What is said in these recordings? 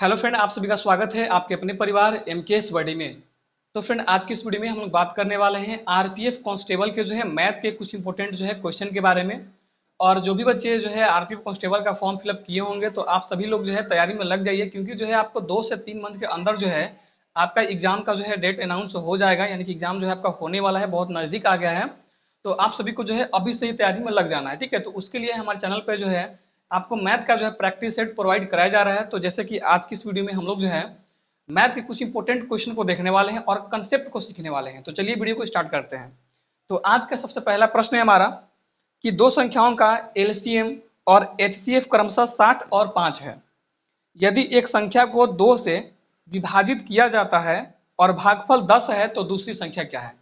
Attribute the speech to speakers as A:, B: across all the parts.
A: Hello friend, आप सभी का स्वागत है आपके अपने परिवार एमकेएस वर्डी में। तो फ्रेंड, आज की इस वीडियो में हम लोग बात करने वाले हैं आरपीएफ कांस्टेबल के जो है मैथ के कुछ इंपॉर्टेंट जो है क्वेश्चन के बारे में। और जो भी बच्चे जो है आरपीएफ कांस्टेबल का फॉर्म फिलअप किए होंगे तो आप सभी लोग जो है तैयारी में लग जाइए, क्योंकि जो है आपको 2 से 3 मंथ के अंदर जो है आपका एग्जाम का जो है डेट अनाउंस हो जाएगा, यानी कि एग्जाम जो है आपका होने वाला है, बहुत नज़दीक आ गया है। तो आप सभी को जो है अभी से ही तैयारी में लग जाना है, ठीक है। तो उसके लिए हमारे चैनल पर जो है आपको मैथ का जो है प्रैक्टिस सेट प्रोवाइड कराया जा रहा है। तो जैसे कि आज की इस वीडियो में हम लोग जो है मैथ के कुछ इंपॉर्टेंट क्वेश्चन को देखने वाले हैं और कंसेप्ट को सीखने वाले हैं। तो चलिए वीडियो को स्टार्ट करते हैं। तो आज का सबसे पहला प्रश्न है हमारा कि दो संख्याओं का एलसीएम और एचसीएफ क्रमशः 60 और 5 है। यदि एक संख्या को 2 से विभाजित किया जाता है और भागफल 10 है तो दूसरी संख्या क्या है।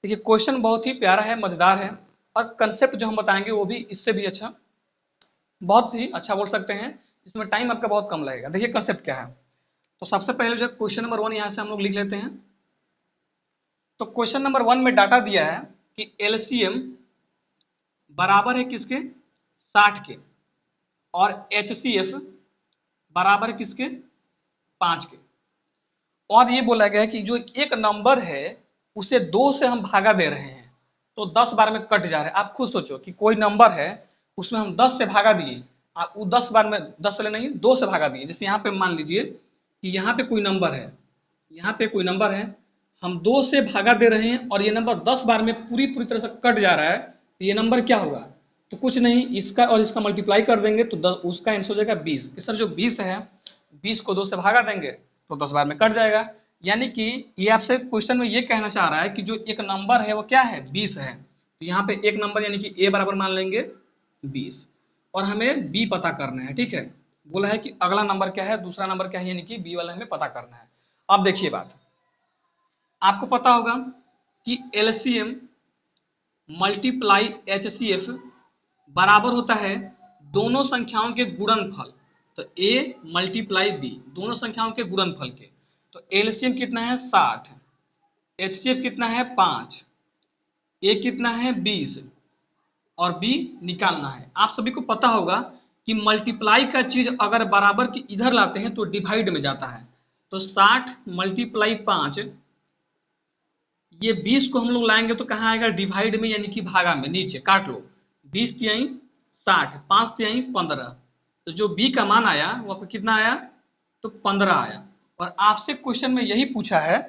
A: देखिए, क्वेश्चन बहुत ही प्यारा है, मजेदार है, और कंसेप्ट जो हम बताएंगे वो भी इससे भी अच्छा, बहुत ही अच्छा बोल सकते हैं, इसमें टाइम आपका बहुत कम लगेगा। देखिए कंसेप्ट क्या है। तो सबसे पहले जो क्वेश्चन नंबर 1 यहाँ से हम लोग लिख लेते हैं। तो क्वेश्चन नंबर 1 में डाटा दिया है कि एलसीएम बराबर है किसके, 60 के, और एचसीएफ बराबर है किसके, 5 के। और ये बोला गया है कि जो एक नंबर है उसे 2 से हम भागा दे रहे हैं, तो 10 बार में कट जा रहा है। आप खुद सोचो कि कोई नंबर है, उसमें हम 10 से भागा दिए, आप वो 10 बार में 10 से नहीं 2 से भागा दिए। जैसे यहाँ पे मान लीजिए कि यहाँ पे कोई नंबर है, यहाँ पे कोई नंबर है, हम 2 से भागा दे रहे हैं और ये नंबर 10 बार में पूरी पूरी तरह से कट जा रहा है, तो ये नंबर क्या होगा। तो कुछ नहीं, इसका और इसका मल्टीप्लाई कर देंगे तो उसका आंसर हो जाएगा 20 कि सर जो 20 है, 20 को 2 से भागा देंगे तो 10 बार में कट जाएगा। यानी कि ये आपसे क्वेश्चन में ये कहना चाह रहा है कि जो एक नंबर है वो क्या है, 20 है। तो यहाँ पे एक नंबर यानी कि ए बराबर मान लेंगे 20, और हमें बी पता करना है, ठीक है। बोला है कि अगला नंबर क्या है, दूसरा नंबर क्या है, यानी कि बी वाला हमें पता करना है। अब देखिए बात, आपको पता होगा कि एलसीएम मल्टीप्लाई एचसीएफ बराबर होता है दोनों संख्याओं के गुणनफल। तो ए मल्टीप्लाई बी, दोनों संख्याओं के गुणनफल के। तो एलसीएम कितना है 60, एचसीएफ कितना है 5, ए कितना है 20, और बी निकालना है। आप सभी को पता होगा कि मल्टीप्लाई का चीज अगर बराबर की इधर लाते हैं तो डिवाइड में जाता है। तो 60 मल्टीप्लाई 5, ये 20 को हम लोग लाएंगे तो कहाँ आएगा, डिवाइड में, यानी कि भागा में, नीचे काट लो। 20 तिहाई 60, 5 तिहाई 15, तो जो बी का मान आया वो आपका कितना आया, तो 15 आया। और आपसे क्वेश्चन में यही पूछा है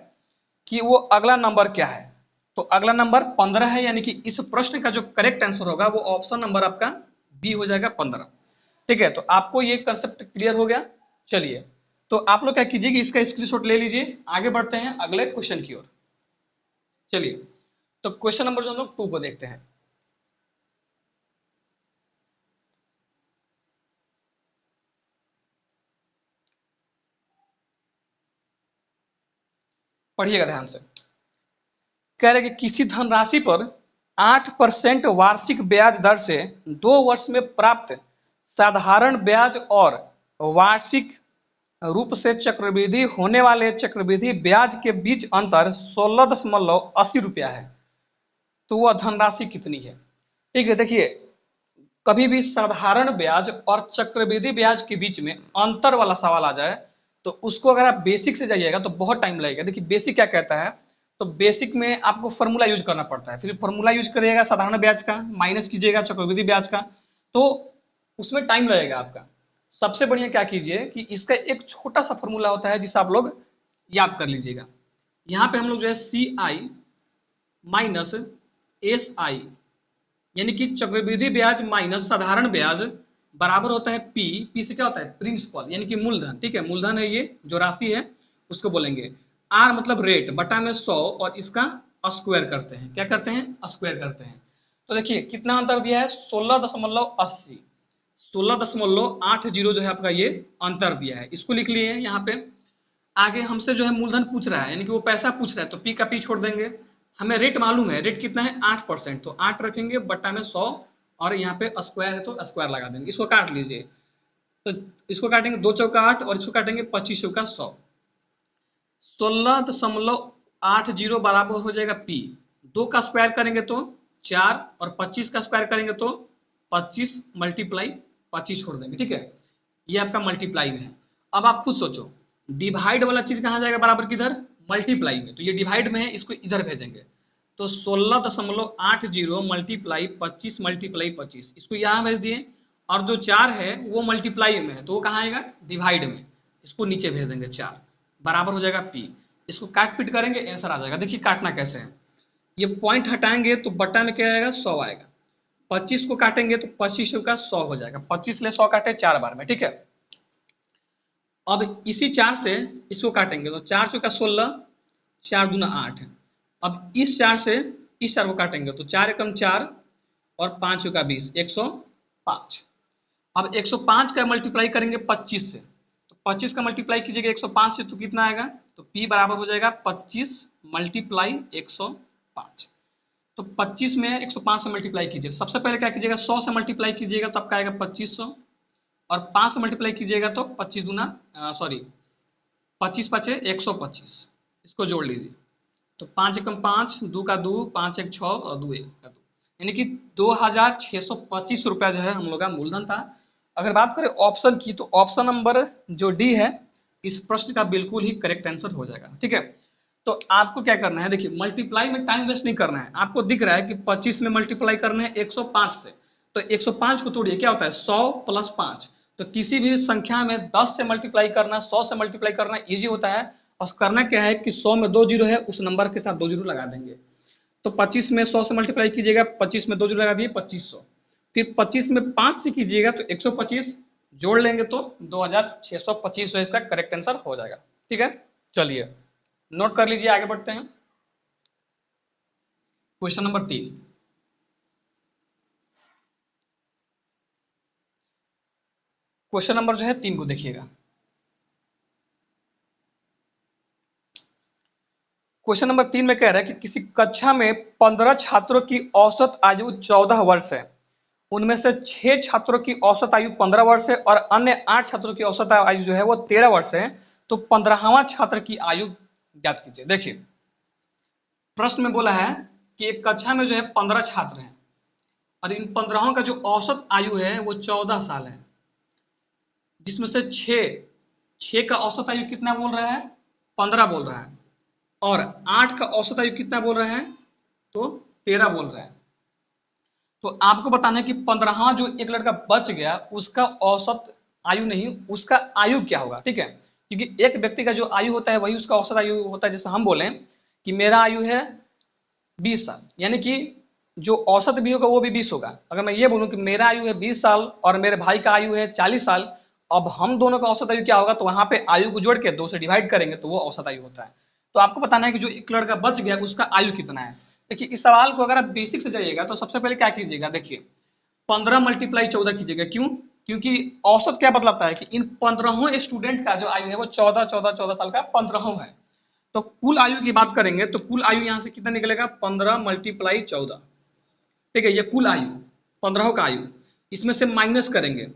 A: कि वो अगला नंबर क्या है। तो अगला नंबर 15 है, यानी कि इस प्रश्न का जो करेक्ट आंसर होगा वो ऑप्शन नंबर आपका बी हो जाएगा 15। ठीक है, तो आपको ये कंसेप्ट क्लियर हो गया। चलिए, तो आप लोग क्या कीजिए कि इसका स्क्रीनशॉट ले लीजिए, आगे बढ़ते हैं अगले क्वेश्चन की ओर। चलिए, तो क्वेश्चन नंबर जो हम लोग 2 को देखते हैं। पढ़िएगा ध्यान से। कह रहे कि किसी धनराशि पर 8% वार्षिक ब्याज दर से 2 वर्ष में प्राप्त साधारण ब्याज और वार्षिक रूप से चक्रवृद्धि होने वाले चक्रवृद्धि ब्याज के बीच अंतर 16.80 रुपया है। तो वह धनराशि कितनी है। ठीक है, देखिए कभी भी साधारण ब्याज और चक्रवृद्धि ब्याज के बीच में अंतर वाला सवाल आ जाए तो उसको अगर आप बेसिक से जाइएगा तो बहुत टाइम लगेगा। देखिए बेसिक क्या कहता है, तो बेसिक में आपको फॉर्मूला यूज करना पड़ता है, फिर फॉर्मूला यूज करिएगा साधारण ब्याज का, माइनस कीजिएगा चक्रवृद्धि ब्याज का, तो उसमें टाइम लगेगा आपका। सबसे बढ़िया क्या कीजिए कि इसका एक छोटा सा फॉर्मूला होता है जिसे आप लोग याद कर लीजिएगा। यहाँ पे हम लोग जो है सी आई माइनस एस आई, यानी कि चक्रवृद्धि ब्याज माइनस साधारण ब्याज बराबर होता है पी। पी से क्या होता है, प्रिंसिपल, यानी कि मूलधन। ठीक है, मूलधन है, ये जो राशि है उसको बोलेंगे। आर मतलब रेट, बटा में 100, और इसका स्क्वायर करते हैं। क्या करते हैं, स्क्वायर करते हैं। तो देखिए कितना अंतर दिया है, 16.80, 16.80 जो है आपका ये अंतर दिया है, इसको लिख लिए यहाँ पे। आगे हमसे जो है मूलधन पूछ रहा है, यानी कि वो पैसा पूछ रहा है, तो पी का पी छोड़ देंगे। हमें रेट मालूम है, रेट कितना है 8%, तो 8 रखेंगे बट्टा में 100, और यहाँ पे स्क्वायर है तो स्क्वायर लगा देंगे। इसको काट लीजिए, तो इसको काटेंगे 2 चौका 8, और इसको काटेंगे 25 चौका 100। 16.80 बराबर हो जाएगा पी। 2 का स्क्वायर करेंगे तो 4, और 25 का स्क्वायर करेंगे तो 25 मल्टीप्लाई 25 छोड़ देंगे। ठीक है, ये आपका मल्टीप्लाई में है। अब आप खुद सोचो, डिवाइड वाला चीज कहाँ जाएगा बराबर किधर, मल्टीप्लाई में, तो ये डिवाइड में है, इसको इधर भेजेंगे। तो 16.80 मल्टीप्लाई 25 मल्टीप्लाई 25, इसको यहाँ भेज दिए। और जो 4 है वो मल्टीप्लाई में है, तो वो कहाँ आएगा, डिवाइड में, इसको नीचे भेज देंगे 4, बराबर हो जाएगा p। इसको काट पीट करेंगे, आंसर आ जाएगा। देखिए काटना कैसे है, ये पॉइंट हटाएंगे तो बटा में क्या आएगा, 100 आएगा। 25 को काटेंगे तो 25 का 100 हो जाएगा, 25 ले 100 काटे 4 बार में, ठीक है। अब इसी 4 से इसको काटेंगे तो 4 चौका 16, 4 दूना 8। अब इस 4 से इस 4 को काटेंगे तो 4 एकम 4 और 5 चौका 20, 105। अब 105 का मल्टीप्लाई करेंगे 25 से, तो 25 का मल्टीप्लाई कीजिएगा 105 से तो कितना आएगा, तो p बराबर हो जाएगा 25 मल्टीप्लाई 105। तो 25 में 105 से मल्टीप्लाई कीजिए, सबसे पहले क्या कीजिएगा, 100 से मल्टीप्लाई कीजिएगा तो आपका आएगा 2500, और 5 से मल्टीप्लाई कीजिएगा तो 25 दूना 25 पचे 125, इसको जोड़ लीजिए। तो 5 एकम 5, 2 का 2, 5 एक 6 और 2 एक का 2, यानी कि 2625 रुपया जो है हम लोग का मूलधन था। अगर बात करें ऑप्शन की, तो ऑप्शन नंबर जो डी है इस प्रश्न का बिल्कुल ही करेक्ट आंसर हो जाएगा, ठीक है। तो आपको क्या करना है, देखिए मल्टीप्लाई में टाइम वेस्ट नहीं करना है। आपको दिख रहा है कि 25 में मल्टीप्लाई करना है 105 से, तो 105 को तोड़िए, क्या होता है 100 प्लस 5। तो किसी भी संख्या में 10 से मल्टीप्लाई करना, 100 से मल्टीप्लाई करना ईजी होता है। और करना क्या है कि 100 में 2 जीरो है, उस नंबर के साथ 2 जीरो लगा देंगे। तो 25 में 100 से मल्टीप्लाई कीजिएगा, 25 में 2 जीरो लगा दिए 2500, फिर 25 में 5 से कीजिएगा तो 125 जोड़ लेंगे तो 2625 जो इसका करेक्ट आंसर हो जाएगा, ठीक है। चलिए नोट कर लीजिए, आगे बढ़ते हैं। क्वेश्चन नंबर 3, क्वेश्चन नंबर जो है 3 को देखिएगा। क्वेश्चन नंबर 3 में कह रहा है कि किसी कक्षा में 15 छात्रों की औसत आयु 14 वर्ष है, उनमें से 6 छात्रों की औसत आयु 15 वर्ष है और अन्य 8 छात्रों की औसत आयु जो है वो 13 वर्ष है। तो 15वां छात्र की आयु ज्ञात कीजिए। देखिए प्रश्न में बोला है कि एक कक्षा में जो है 15 छात्र हैं और इन 15 का जो औसत आयु है वो 14 साल है, जिसमें से 6 का औसत आयु कितना बोल रहा है, 15 बोल रहा है, और 8 का औसत आयु कितना बोल रहा है, तो 13 बोल रहा है। तो आपको बताना है कि 15वां जो एक लड़का बच गया उसका औसत आयु नहीं, उसका आयु क्या होगा, ठीक है। क्योंकि एक व्यक्ति का जो आयु होता है वही उसका औसत आयु होता है। जैसे हम बोलें कि मेरा आयु है 20 साल, यानी कि जो औसत भी होगा वो भी 20 होगा। अगर मैं ये बोलूं कि मेरा आयु है 20 साल और मेरे भाई का आयु है 40 साल, अब हम दोनों का औसत आयु क्या होगा, तो वहां पे आयु को जोड़ के 2 से डिवाइड करेंगे तो वो औसत आयु होता है। तो आपको बताना है कि जो एक लड़का बच गया उसका आयु कितना है। देखिए इस सवाल को अगर आप बेसिक से जाइएगा तो सबसे पहले क्या कीजिएगा, देखिए 15 मल्टीप्लाई 14 कीजिएगा। क्यों, क्योंकि औसत क्या बतलाता है कि इन 15 स्टूडेंट का जो आयु है वो 14 साल का 15 है। तो कुल आयु की बात करेंगे तो कुल आयु यहाँ से कितना निकलेगा, 15 मल्टीप्लाई 14, ठीक है। ये कुल आयु 15 का आयु, इसमें से माइनस करेंगे,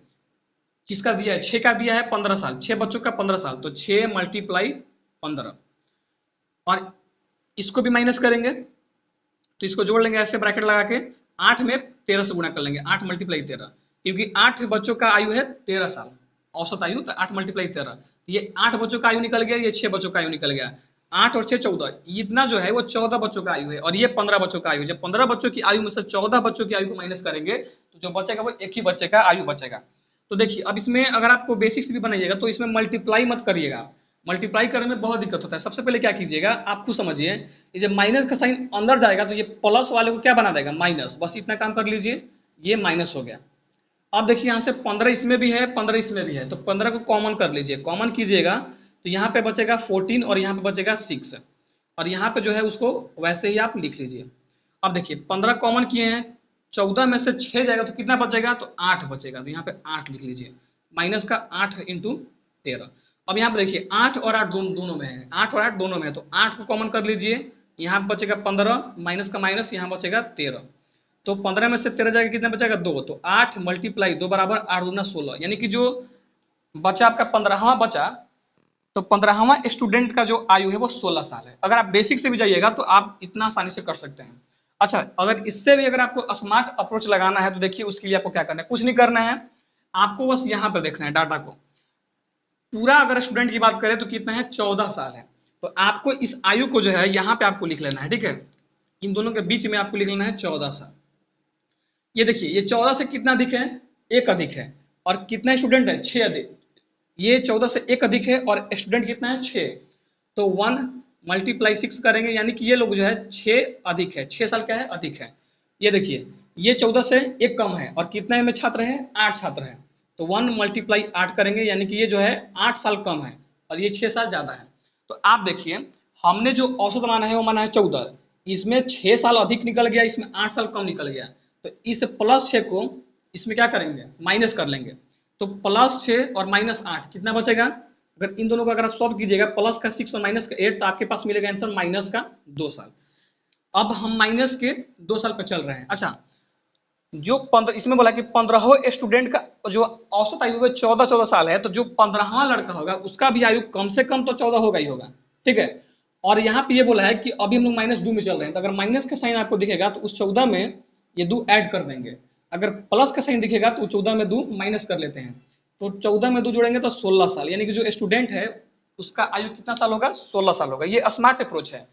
A: किसका दिया है, 6 का दिया है 15 साल, 6 बच्चों का 15 साल, तो 6 मल्टीप्लाई 15, और इसको भी माइनस करेंगे तो इसको जोड़ लेंगे ऐसे ब्रैकेट लगा के, 8 में 13 से गुणा कर लेंगे, 8 मल्टीप्लाई 13, क्योंकि 8 बच्चों का आयु है 13 साल औसत आयु, तो 8 मल्टीप्लाई 13, ये 8 बच्चों का आयु निकल गया, ये 6 बच्चों का आयु निकल गया, 8 और 6 14, इतना जो है वो 14 बच्चों का आयु है, और ये 15 बच्चों का आयु। जब 15 बच्चों की आयु में से 14 बच्चों की आयु को माइनस करेंगे तो जो बचेगा वो एक ही बच्चे का आयु बचेगा। तो देखिए अब इसमें अगर आपको बेसिक्स भी बनाइएगा तो इसमें मल्टीप्लाई मत करिएगा, मल्टीप्लाई करने में बहुत दिक्कत होता है। सबसे पहले क्या कीजिएगा, आप खुद समझिए, ये जब माइनस का साइन अंदर जाएगा तो ये प्लस वाले को क्या बना देगा, माइनस, बस इतना काम कर लीजिए, ये माइनस हो गया। अब देखिए यहाँ से 15 इसमें भी है 15 इसमें भी है, तो 15 को कॉमन कर लीजिए, कॉमन कीजिएगा तो यहाँ पे बचेगा 14 और यहाँ पे बचेगा 6, और यहाँ पे जो है उसको वैसे ही आप लिख लीजिए। अब देखिए 15 कॉमन किए हैं, 14 में से 6 जाएगा तो कितना बचेगा, तो 8 बचेगा, तो यहाँ पे 8 लिख लीजिए, माइनस का 8 इंटू 13। अब यहाँ पे देखिए 8 और 8 दोनों में है, 8 और 8 दोनों में है, तो 8 को कॉमन कर लीजिए, यहाँ पे बचेगा 15, माइनस का माइनस, यहाँ बचेगा 13, तो 15 में से 13 जाएगा कितना बचेगा 2, तो 8 मल्टीप्लाई 2 बराबर 8 दूना 16, यानी कि जो बचा आपका 15वां बचा, तो 15वां स्टूडेंट का जो आयु है वो 16 साल है। अगर आप बेसिक से भी जाइएगा तो आप इतना आसानी से कर सकते हैं। अच्छा, अगर इससे भी अगर आपको स्मार्ट अप्रोच लगाना है तो देखिए उसके लिए आपको क्या करना है, कुछ नहीं करना है, आपको बस यहाँ पर देखना है डाटा को, पूरा अगर स्टूडेंट की बात करें तो कितना है, 14 साल है। तो आपको इस आयु को जो है यहाँ पे आपको लिख लेना है, ठीक है। इन दोनों के बीच में आपको लिख लेना है 14 साल। ये देखिए, ये 14 से कितना अधिक है, एक अधिक है। और कितना स्टूडेंट है, 6 अधिक। ये 14 से एक अधिक है और स्टूडेंट कितना है, 6। तो 1 मल्टीप्लाई 6 करेंगे, यानी कि ये लोग जो है 6 अधिक है, 6 साल क्या है, अधिक है। ये देखिए, ये 14 से एक कम है और कितने में छात्र हैं, 8 छात्र हैं। तो 1 मल्टीप्लाई 8 करेंगे, यानी कि ये जो है 8 साल कम है और ये 6 साल ज़्यादा है। तो आप देखिए, हमने जो औसत माना है वो माना है 14, इसमें 6 साल अधिक निकल गया, इसमें 8 साल कम निकल गया। तो इस +6 को इसमें क्या करेंगे, माइनस कर लेंगे। तो +6 और -8 कितना बचेगा, अगर इन दोनों को अगर आप सॉल्व कीजिएगा, प्लस का 6 और माइनस का 8, तो आपके पास मिलेगा आंसर माइनस का 2 साल। अब हम माइनस के 2 साल पर चल रहे हैं। अच्छा, जो 15, इसमें बोला कि 15वें स्टूडेंट का जो औसत आयु है 14 साल है, तो जो 15वां लड़का होगा उसका भी आयु कम से कम तो 14 होगा ही होगा, ठीक है। और यहाँ पे ये बोला है कि अभी हम लोग -2 में चल रहे हैं, तो अगर माइनस का साइन आपको दिखेगा तो उस 14 में ये 2 ऐड कर देंगे। अगर प्लस का साइन दिखेगा तो 14 में 2 माइनस कर लेते हैं। तो 14 में 2 जोड़ेंगे तो 16 साल, यानी कि जो स्टूडेंट है उसका आयु कितना साल होगा, 16 साल होगा। ये स्मार्ट अप्रोच है,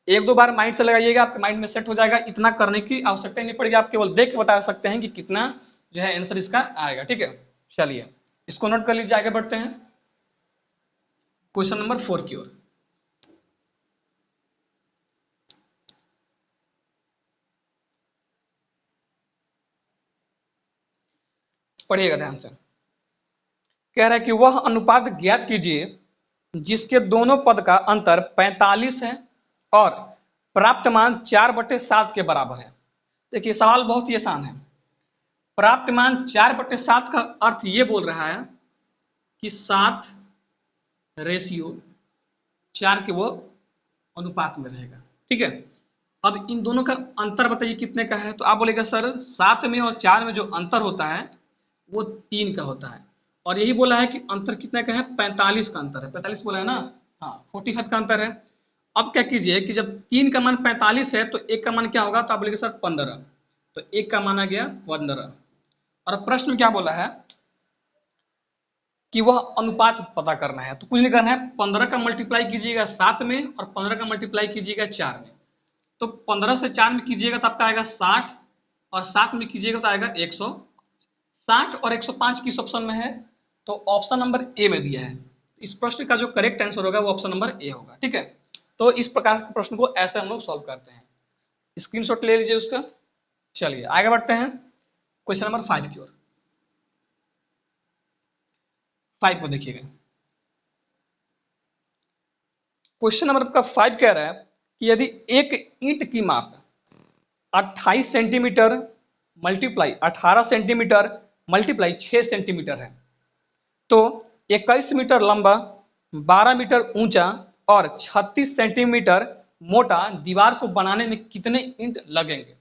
A: एक दो बार माइंड से लगाइएगा, आपके माइंड में सेट हो जाएगा। इतना करने की आवश्यकता नहीं पड़ेगी, आप केवल देख के बता सकते हैं कि कितना जो है आंसर इसका आएगा, ठीक है। चलिए, इसको नोट कर लीजिए, आगे बढ़ते हैं क्वेश्चन नंबर 4 की ओर। पढ़िएगा ध्यान से। कह रहा है कि वह अनुपात ज्ञात कीजिए जिसके दोनों पद का अंतर 45 है और प्राप्त मान 4/7 के बराबर है। देखिए, सवाल बहुत ही आसान है। प्राप्त मान 4/7 का अर्थ ये बोल रहा है कि 7:4 के वो अनुपात में रहेगा, ठीक है। अब इन दोनों का अंतर बताइए कितने का है, तो आप बोलेगा सर 7 में और 4 में जो अंतर होता है वो 3 का होता है। और यही बोला है कि अंतर कितने का है, 45 का अंतर है। 45 बोला है ना, हाँ, 45 का अंतर है। अब क्या कीजिए कि जब 3 का मान 45 है तो एक का मान क्या होगा, तो आप बोलेंगे सर 15। तो एक का मान आ गया 15। और प्रश्न क्या बोला है कि वह अनुपात पता करना है। तो कुछ नहीं करना है, 15 का मल्टीप्लाई कीजिएगा 7 में और 15 का मल्टीप्लाई कीजिएगा 4 में। तो 15 से 4 में कीजिएगा तो आपका आएगा 60 और 7 में कीजिएगा तो आएगा 160 और 105 किस ऑप्शन में है, तो ऑप्शन नंबर ए में दिया है। इस प्रश्न का जो करेक्ट आंसर होगा वो ऑप्शन नंबर ए होगा, ठीक है। तो इस प्रकार के प्रश्न को ऐसे हम लोग सॉल्व करते हैं। स्क्रीनशॉट ले लीजिए उसका। चलिए आगे बढ़ते हैं क्वेश्चन नंबर 5 की ओर। 5 को देखिएगा। क्वेश्चन नंबर आपका 5 कह रहा है कि यदि एक ईंट की माप 28 centimetre multiply 18 centimetre multiply 6 centimetre है, तो 21 मीटर लंबा, 12 मीटर ऊंचा और 36 सेंटीमीटर मोटा दीवार को बनाने में कितने ईंट लगेंगे।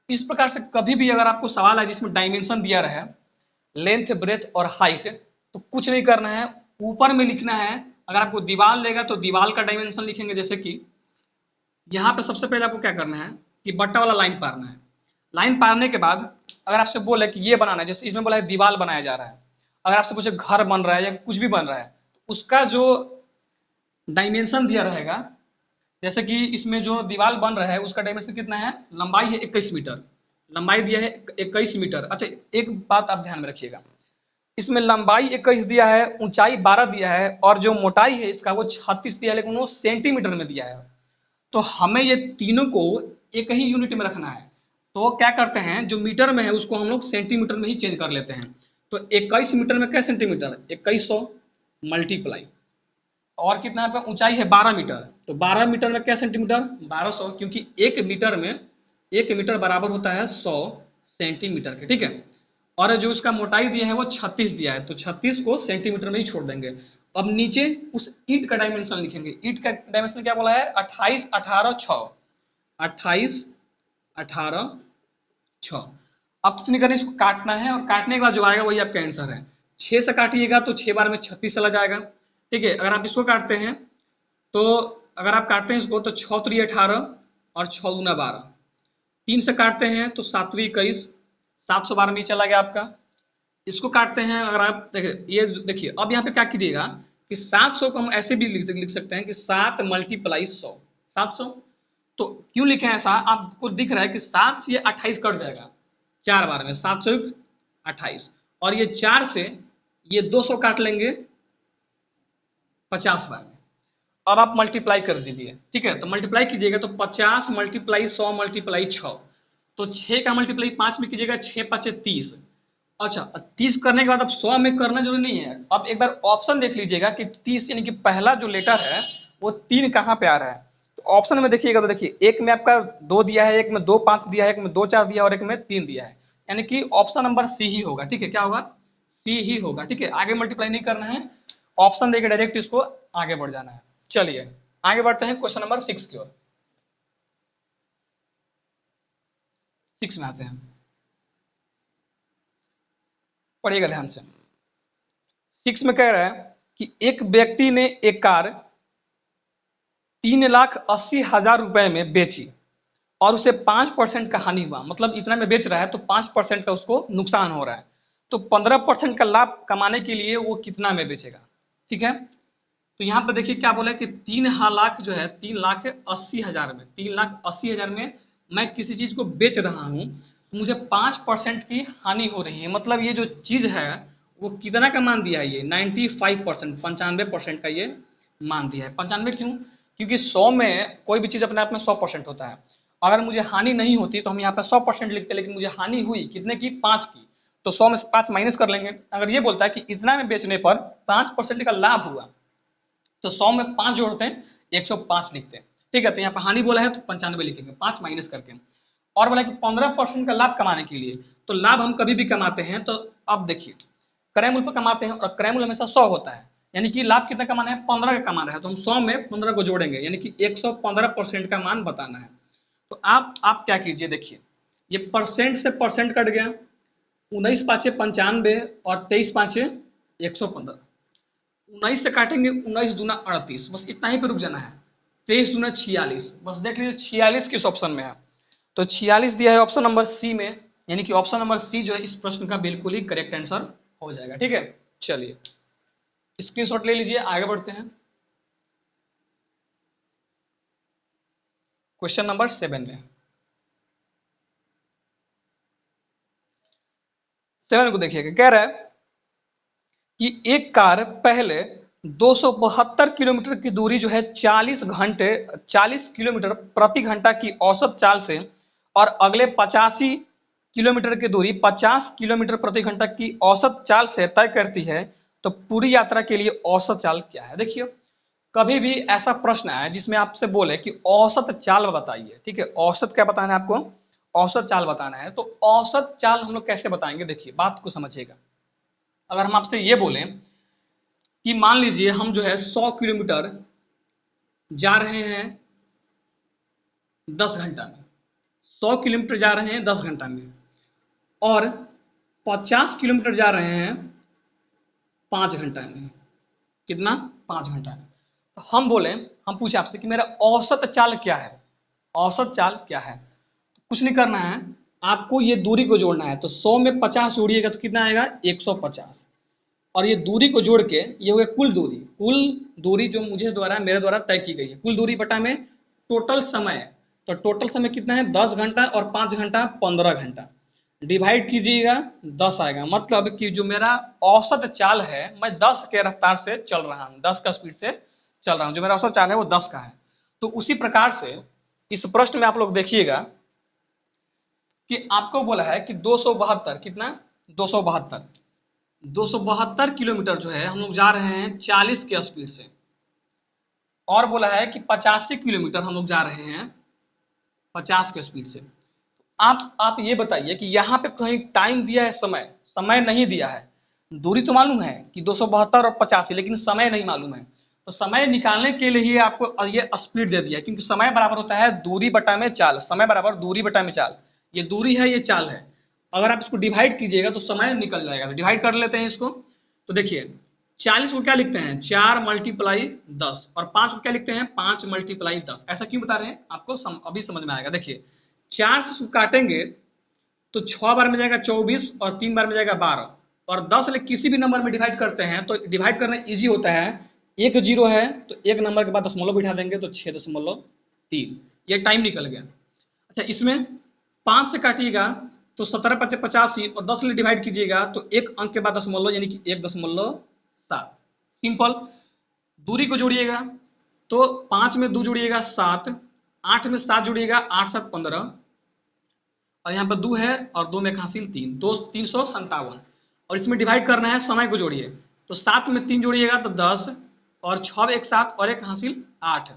A: इस प्रकार से कभी भी अगर आपको सवाल है जिसमें डायमेंशन दिया रहे, लेंथ, ब्रेथ और हाइट, तो कुछ नहीं करना है, ऊपर में लिखना है। अगर आपको दीवार लेगा तो दीवार का डायमेंशन लिखेंगे, जैसे कि यहाँ पे सबसे पहले आपको क्या करना है कि बट्टा वाला लाइन पारना है। लाइन पारने के बाद अगर आपसे बोले कि ये बनाना है, जैसे इसमें बोला है दीवार बनाया जा रहा है, अगर आपसे पूछे घर बन रहा है या कुछ भी बन रहा है, उसका जो डायमेंशन दिया रहेगा, जैसे कि इसमें जो दीवार बन रहा है उसका डायमेंशन कितना है, लंबाई है 21 मीटर, लंबाई दिया है 21 मीटर। अच्छा, एक बात आप ध्यान में रखिएगा, इसमें लंबाई 21 दिया है, ऊंचाई 12 दिया है और जो मोटाई है इसका वो 36 दिया है, लेकिन वो सेंटीमीटर में दिया है। तो हमें ये तीनों को एक ही यूनिट में रखना है। तो क्या करते हैं, जो मीटर में है उसको हम लोग सेंटीमीटर में ही चेंज कर लेते हैं। तो 21 मीटर में क्या सेंटीमीटर, 2100 मल्टीप्लाई, और कितना आपका ऊंचाई है 12 मीटर, तो 12 मीटर में क्या सेंटीमीटर, 1200, क्योंकि एक मीटर बराबर होता है 100 सेंटीमीटर के, ठीक है। और जो उसका मोटाई दिया है वो 36 दिया है, तो 36 को सेंटीमीटर में ही छोड़ देंगे। अब नीचे उस ईंट का डायमेंशन लिखेंगे। ईंट का डायमेंशन क्या बोला है, 28 18 6, 28 18 6। अब कुछ नहीं करना, इसको काटना है और काटने के बाद जो आएगा वही आपका आंसर है। 6 से काटिएगा तो 6 बार में 36 चला जाएगा, ठीक है। अगर आप इसको काटते हैं तो अगर आप काटते हैं इसको तो 6 3 18 और 6 दूना 12, 3 से काटते हैं तो 7 3 21, 712 में ही चला गया आपका। इसको काटते हैं अगर आप देखिए, ये देखिए, अब यहाँ पे क्या कीजिएगा कि 700 को हम ऐसे भी लिख सकते हैं कि 7 मल्टीप्लाई 100, 700। तो क्यों लिखे हैं ऐसा, आपको दिख रहा है कि 7 से ये 28 कट जाएगा 4 बार में, 7 से 28, और ये 4 से ये 200 काट लेंगे 50 बार में। अब आप मल्टीप्लाई कर दीजिए, ठीक है, तो मल्टीप्लाई कीजिएगा तो 50 मल्टीप्लाई 100 मल्टीप्लाई 6, तो 6 का मल्टीप्लाई 5 में कीजिएगा, 6 5 30। अच्छा, 30 करने के बाद अब 100 में करना जरूरी नहीं है, अब एक बार ऑप्शन देख लीजिएगा कि 30 यानी कि पहला जो लेटर है वो 3 कहाँ पे आ रहा है। तो ऑप्शन में देखिएगा तो देखिए, एक में आपका 2 दिया है, एक में 2 5 दिया है, एक में 2 4 दिया है और एक में 3 दिया है, यानी कि ऑप्शन नंबर सी ही होगा। ठीक है, क्या होगा, सी ही होगा। ठीक है, आगे मल्टीप्लाई नहीं करना है, ऑप्शन देके डायरेक्ट इसको आगे बढ़ जाना है। चलिए आगे बढ़ते हैं क्वेश्चन नंबर 6 की ओर। 6 में आते हैं, पढ़िएगा ध्यान से। 6 में कह रहा है कि एक व्यक्ति ने एक कार 3,80,000 रुपए में बेची और उसे 5% का हानि हुआ, मतलब इतना में बेच रहा है तो 5% का उसको नुकसान हो रहा है, तो 15% का लाभ कमाने के लिए वो कितना में बेचेगा। ठीक है, तो यहाँ पर देखिए क्या बोला है कि 3,00,000 जो है, 3,80,000 में, 3,80,000 में मैं किसी चीज को बेच रहा हूँ, मुझे 5% की हानि हो रही है, मतलब ये जो चीज है वो कितना का मान दिया है, ये 95%, 95% का ये मान दिया है। 95 क्यों, क्योंकि 100 में कोई भी चीज अपने आप में 100% होता है। अगर मुझे हानि नहीं होती तो हम यहाँ पे 100% लिखते, लेकिन मुझे हानि हुई कितने की, 5 की, तो 100 में से 5 माइनस कर लेंगे। अगर ये बोलता है कि इतना में बेचने पर 5% का लाभ हुआ, तो 100 में 5 जोड़ते हैं, 105 लिखते हैं। ठीक है, तो यहाँ पर हानि बोला है तो 95 लिखेंगे 5 माइनस करके। और बोला कि 15% का लाभ कमाने के लिए, तो लाभ हम कभी भी कमाते हैं तो अब देखिए क्रय मूल्य पर कमाते हैं और क्रय मूल्य हमेशा 100 होता है, यानी कि लाभ कितना कमाना है, 15 का कमाना है, तो हम 100 में 15 को जोड़ेंगे, यानी कि 115% का मान बताना है। तो आप क्या कीजिए, देखिए ये परसेंट से परसेंट कट गया, 19 पाँचे 95 और 23 पाँचे 115, 19 से काटेंगे, 19 दूना 38, बस इतना ही पे रुक जाना है। 23 दूना 46, बस देख लीजिए 46 किस ऑप्शन में है, तो 46 दिया है ऑप्शन नंबर सी में, यानी कि ऑप्शन नंबर सी जो है इस प्रश्न का बिल्कुल ही करेक्ट आंसर हो जाएगा। ठीक है, चलिए स्क्रीनशॉट ले लीजिए, आगे बढ़ते हैं क्वेश्चन नंबर 7 में। 7 को देखिएगा, कह रहा है कि एक कार पहले 272 किलोमीटर की दूरी जो है 40 किलोमीटर प्रति घंटा की औसत चाल से, और अगले 85 किलोमीटर की दूरी 50 किलोमीटर प्रति घंटा की औसत चाल से तय करती है, तो पूरी यात्रा के लिए औसत चाल क्या है। देखिए कभी भी ऐसा प्रश्न है जिसमें आपसे बोले कि औसत चाल बताइए, ठीक है, औसत क्या बताना है आपको, औसत चाल बताना है, तो औसत चाल हम लोग कैसे बताएंगे, देखिए बात को समझिएगा। अगर हम आपसे ये बोलें कि मान लीजिए हम जो है 100 किलोमीटर जा रहे हैं 10 घंटा में, 100 किलोमीटर जा रहे हैं 10 घंटा में, और 50 किलोमीटर जा रहे हैं 5 घंटा में, कितना, 5 घंटा में। तो हम बोले, हम पूछे आपसे कि मेरा औसत चाल क्या है, औसत चाल क्या है, तो कुछ नहीं करना है, आपको ये दूरी को जोड़ना है, तो 100 में 50 जोड़िएगा तो कितना आएगा, 150, और ये दूरी को जोड़ के ये हो गया कुल दूरी जो मेरे द्वारा तय की गई है, कुल दूरी बटा में टोटल समय, तो टोटल समय कितना है 10 घंटा, और 5 घंटा 15 घंटा, डिवाइड कीजिएगा 10 आएगा, मतलब कि जो मेरा औसत चाल है मैं 10 के रफ्तार से चल रहा हूँ, 10 का स्पीड से चल रहा हूँ, जो मेरा औसत चाल है वो 10 का है। तो उसी प्रकार से इस प्रश्न में आप लोग देखिएगा कि आपको बोला है कि 272, कितना, 272 272 किलोमीटर जो है हम लोग जा रहे हैं 40 के स्पीड से, और बोला है कि 85 किलोमीटर हम लोग जा रहे हैं 50 के स्पीड से। आप ये बताइए कि यहाँ पे कहीं टाइम दिया है, समय समय नहीं दिया है, दूरी तो मालूम है कि 272 और 85, लेकिन समय नहीं मालूम है, तो समय निकालने के लिए ही आपको ये स्पीड दे दिया, क्योंकि समय बराबर होता है दूरी बटा में चाल, समय बराबर दूरी बटा में चाल, ये दूरी है ये चाल है, अगर आप इसको डिवाइड कीजिएगा तो समय निकल जाएगा, तो डिवाइड कर लेते हैं इसको। तो देखिए 40 को क्या लिखते हैं, 4 मल्टीप्लाई 10, और 5 को क्या लिखते हैं, 5 मल्टीप्लाई 10, ऐसा क्यों बता रहे हैं आपको अभी समझ में आएगा। देखिए 4 से काटेंगे तो 6 बार में जाएगा 24, और 3 बार में जाएगा 12, और 10 से किसी भी नंबर में डिवाइड करते हैं तो डिवाइड करना ईजी होता है, एक जीरो है तो एक नंबर के बाद दशमलव बिठा देंगे तो 6.3, ये टाइम निकल गया। अच्छा, इसमें 5 से काटिएगा तो 17×5 = 85 और 10 से डिवाइड कीजिएगा तो एक अंक के बाद दशमलव यानी कि 1.7। सिंपल। दूरी को जोड़िएगा तो 5 में 2 जोड़िएगा 7, 8 में 7 जोड़िएगा 8 7 15, और यहाँ पर 2 है और 2 में एक हासिल 3, 357। और इसमें डिवाइड करना है, समय को जोड़िए तो 7 में 3 जोड़िएगा तो 10, और 6 एक 7 और एक हासिल 8,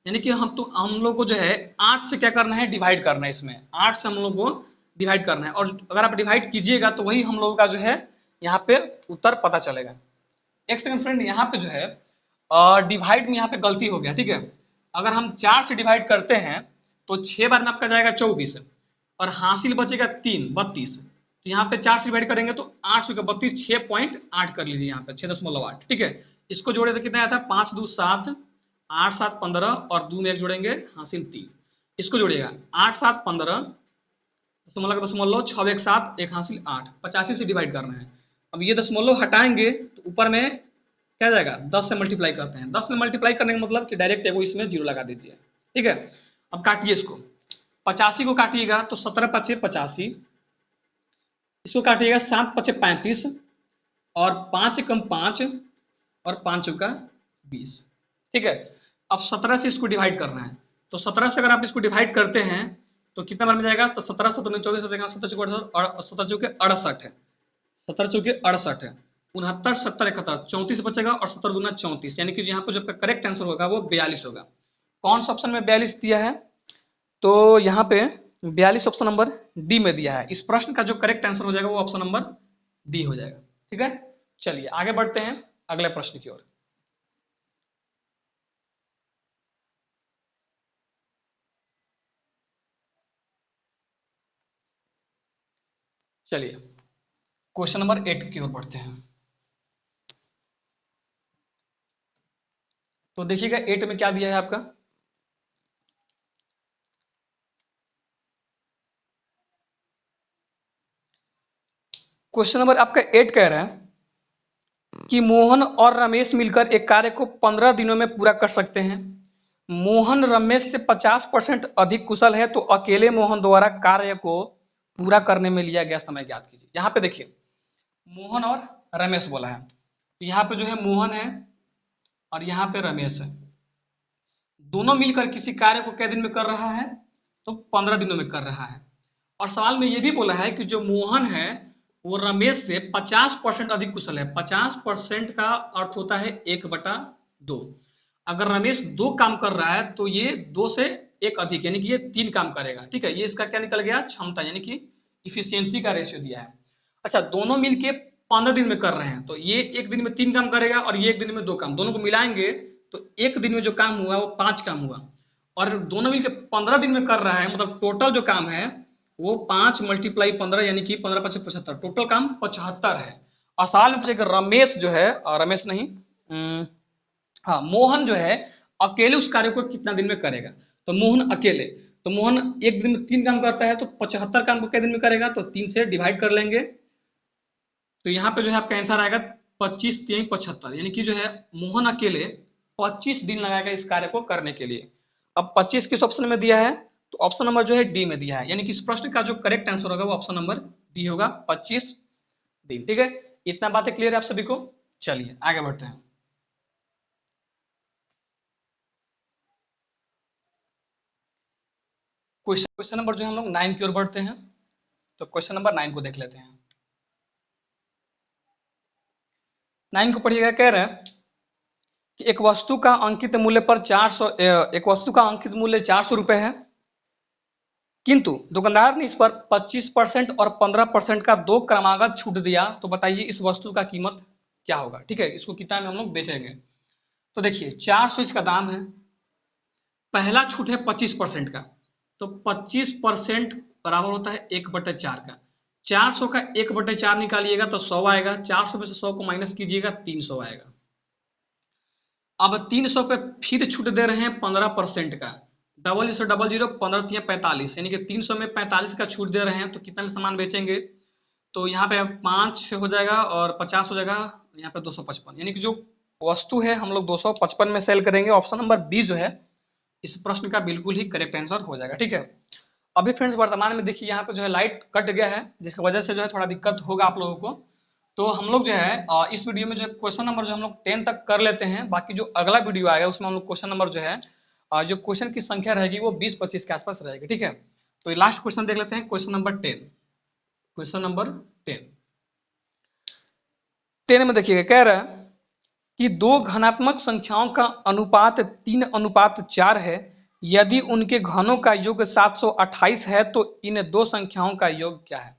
A: यानी कि हम लोग को जो है 8 से क्या करना है, डिवाइड करना है। इसमें 8 से हम लोग को डिवाइड करना है, और अगर आप डिवाइड कीजिएगा तो वही हम लोगों का जो है यहाँ पे उत्तर पता चलेगा। एक सेकंड फ्रेंड, यहाँ पे जो है डिवाइड में यहाँ पे गलती हो गया, ठीक है। अगर हम 4 से डिवाइड करते हैं तो 6 बार में आपका जाएगा 24, और हासिल बचेगा 3 32। तो यहाँ पे 4 से डिवाइड करेंगे तो 8 से 32, 6.8 कर लीजिए यहाँ पे 6.8, ठीक है। इसको जोड़े तो कितना आता है, 5 2 7, 8 7 15 और 2 में एक जोड़ेंगे हासिल 3। इसको जोड़िएगा 8 7 15, दशमलव का दशमलव, 6 एक 7 एक हासिल 8, 85 से डिवाइड करना है। अब ये दशमलव हटाएंगे तो ऊपर में क्या जाएगा, 10 से मल्टीप्लाई करते हैं। 10 में मल्टीप्लाई करने का मतलब कि डायरेक्ट एगो इसमें जीरो लगा दीजिए, ठीक है। अब काटिए इसको, 85 को काटिएगा तो 17 5 85, इसको काटिएगा 7 5 35, और 5 कम 5 और 5 का 20, ठीक है। अब 17 से इसको डिवाइड करना है, तो 17 से अगर आप इसको डिवाइड करते हैं तो कितना बार में जाएगा, तो 17 7 24 17 चौके 68 है, 17 चौके 68 है, 69 70 71 34 बचेगा, और 70 दूना 34, यानी कि यहाँ पे जो करेक्ट आंसर होगा वो 42 होगा। कौन सा ऑप्शन में 42 दिया है, तो यहाँ पे 42 ऑप्शन नंबर डी में दिया है। इस प्रश्न का जो करेक्ट आंसर हो जाएगा वो ऑप्शन नंबर डी हो जाएगा, ठीक है। चलिए आगे बढ़ते हैं अगले प्रश्न की ओर। चलिए क्वेश्चन नंबर 8 की ओर बढ़ते हैं। तो देखिएगा 8 में क्या दिया है आपका, क्वेश्चन नंबर आपका 8 कह रहा है कि मोहन और रमेश मिलकर एक कार्य को 15 दिनों में पूरा कर सकते हैं। मोहन रमेश से 50% अधिक कुशल है, तो अकेले मोहन द्वारा कार्य को पूरा करने में लिया गया समय ज्ञात कीजिए। यहाँ पे देखिए मोहन और रमेश बोला है, तो यहाँ पे जो है मोहन है और यहाँ पे रमेश है, दोनों मिलकर किसी कार्य को कितने दिन में कर रहा है, तो 15 दिनों में कर रहा है। और सवाल में ये भी बोला है कि जो मोहन है वो रमेश से 50% अधिक कुशल है। 50% का अर्थ होता है 1/2। अगर रमेश 2 काम कर रहा है तो ये 2 से 1 अधिक, यानी कि ये 3 काम करेगा, ठीक है। ये इसका क्या निकल गया, क्षमता, यानी कि इफिशियंसी का रेशियो दिया है। अच्छा, दोनों मिलके 15 दिन में कर रहे हैं, तो ये एक दिन में 3 काम करेगा और ये एक दिन में 2 काम, दोनों को मिलाएंगे तो एक दिन में जो काम हुआ वो 5 काम हुआ, और दोनों मिलकर 15 दिन में कर रहा है, मतलब टोटल जो काम है वो 5 × 15 यानी कि 15 5 75, टोटल काम 75 है। और सवाल में पूछेगा रमेश जो है, रमेश नहीं, हाँ मोहन जो है अकेले उस कार्य को कितना दिन में करेगा, तो मोहन अकेले, तो मोहन एक दिन में 3 काम करता है, तो 75 काम को कितने दिन में करेगा, तो 3 से डिवाइड कर लेंगे, तो यहाँ पे जो है आपका आंसर आएगा 25 3 75, यानी कि जो है मोहन अकेले 25 दिन लगाएगा इस कार्य को करने के लिए। अब 25 किस ऑप्शन में दिया है, तो ऑप्शन नंबर जो है डी में दिया है, यानी कि इस प्रश्न का जो करेक्ट आंसर होगा वो ऑप्शन नंबर डी होगा, 25 दिन, ठीक है। इतना बातें क्लियर है आप सभी को। चलिए आगे बढ़ते हैं। क्वेश्चन नंबर जो है हम लोग 9 की ओर बढ़ते हैं, तो क्वेश्चन नंबर 9 को देख लेते हैं। 9 को पढ़िएगा, कह रहे हैं कि एक वस्तु का अंकित मूल्य पर 400 एक वस्तु का अंकित मूल्य 400 रुपये है, किंतु दुकानदार ने इस पर 25% और 15% का 2 क्रमागत छूट दिया, तो बताइए इस वस्तु का कीमत क्या होगा, ठीक है। इसको कितना में हम लोग बेचेंगे, तो देखिए 400 इसका दाम है, पहला छूट है 25% का, तो 25% बराबर होता है 1/4 का। 400 का 1/4 निकालिएगा तो 100 आएगा, 400 में से 100 को माइनस कीजिएगा 300 आएगा। अब 300 पे फिर छूट दे रहे हैं 15% का, डबल 0 15 3 45, यानी कि 300 में 45 का छूट दे रहे हैं, तो कितना में सामान बेचेंगे, तो यहाँ पे 5 हो जाएगा और 50 हो जाएगा, यहाँ पे 255, यानी कि जो वस्तु है हम लोग 255 में सेल करेंगे। ऑप्शन नंबर बी जो है इस प्रश्न का बिल्कुल ही करेक्ट आंसर हो जाएगा। ठीक है, अभी फ्रेंड्स वर्तमान में देखिए यहाँ पे जो है लाइट कट गया है, जिसकी वजह से जो है थोड़ा दिक्कत होगा आप लोगों को। तो हम लोग जो है इस वीडियो में जो है क्वेश्चन नंबर जो हम लोग 10 तक कर लेते हैं। बाकी जो अगला वीडियो आएगा उसमें हम लोग क्वेश्चन नंबर जो है जो क्वेश्चन की संख्या रहेगी वो 20-25 के आसपास रहेगी। ठीक है, तो लास्ट क्वेश्चन देख लेते हैं, क्वेश्चन नंबर 10। क्वेश्चन नंबर 10 में देखिएगा, कह रहा है कि दो घनात्मक संख्याओं का अनुपात 3:4 है। यदि उनके घनों का योग 728 है तो इन दो संख्याओं का योग क्या है।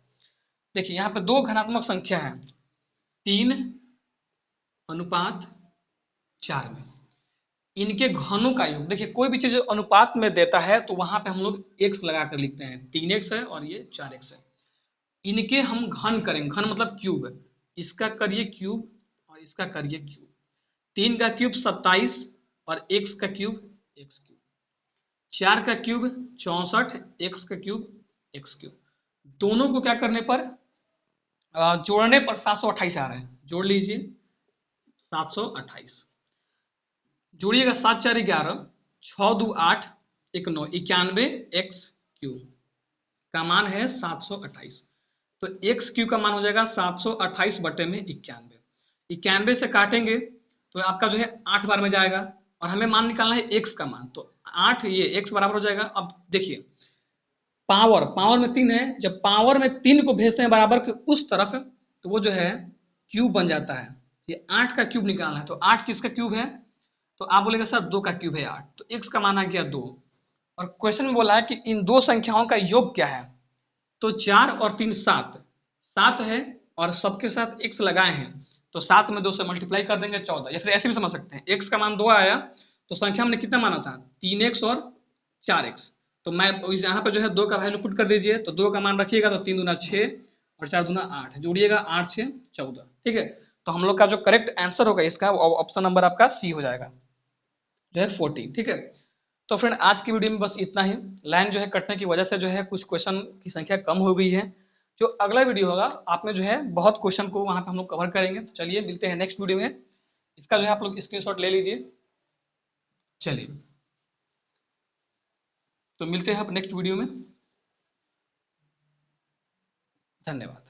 A: देखिए यहाँ पे दो घनात्मक संख्या है 3:4 में, इनके घनों का योग। देखिए कोई भी चीज अनुपात में देता है तो वहां पे हम लोग x लगा कर लिखते हैं। 3x है और ये 4x है। इनके हम घन करेंगे, घन मतलब क्यूब, इसका करिए क्यूब और इसका करिए क्यूब। 3 का क्यूब 27 और x का क्यूब x क्यूब, 4 का क्यूब 64, x का क्यूब x क्यूब। दोनों को क्या करने पर जोड़ने पर 728 आ रहा है। जोड़ लीजिए 728, जोड़िएगा 7 4 11, 6 2 8, 1 9, 91 x क्यूब का मान है 728। तो x क्यूब का मान हो जाएगा 728 बटे में 91। 91 से काटेंगे तो आपका जो है 8 बार में जाएगा और हमें मान निकालना है x का मान। तो 8 ये x बराबर हो जाएगा। अब देखिए पावर, पावर में 3 है, जब पावर में 3 को भेजते हैं बराबर के उस तरफ तो वो जो है क्यूब बन जाता है। ये 8 का क्यूब निकालना है, तो 8 किसका क्यूब है, तो आप बोलेगा सर 2 का क्यूब है 8, तो x का मान आ गया 2। और क्वेश्चन में बोला है कि इन दो संख्याओं का योग क्या है, तो 4 और 3 7, 7 है और सबके साथ x लगाए हैं तो 7 में 2 से मल्टीप्लाई कर देंगे 14। या फिर ऐसे भी समझ सकते हैं, x का मान 2 आया तो संख्या हमने कितना माना था 3x और 4x। तो मैं यहाँ पे जो है 2 का वैल्यू पुट कर दीजिए, तो 2 का मान रखिएगा तो 3 दूना 6 और 4 दूना 8, जोड़िएगा 8 6 14। ठीक है, तो हम लोग का जो करेक्ट आंसर होगा इसका ऑप्शन नंबर आपका सी हो जाएगा, जो है 14। ठीक है, तो फ्रेंड आज की वीडियो में बस इतना ही। लाइन जो है कटने की वजह से जो है कुछ क्वेश्चन की संख्या कम हो गई है। जो अगला वीडियो होगा आप में जो है बहुत क्वेश्चन को वहाँ पे हम लोग कवर करेंगे। तो चलिए मिलते हैं नेक्स्ट वीडियो में। इसका जो है आप लोग स्क्रीनशॉट ले लीजिए। चलिए, तो मिलते हैं आप नेक्स्ट वीडियो में। धन्यवाद।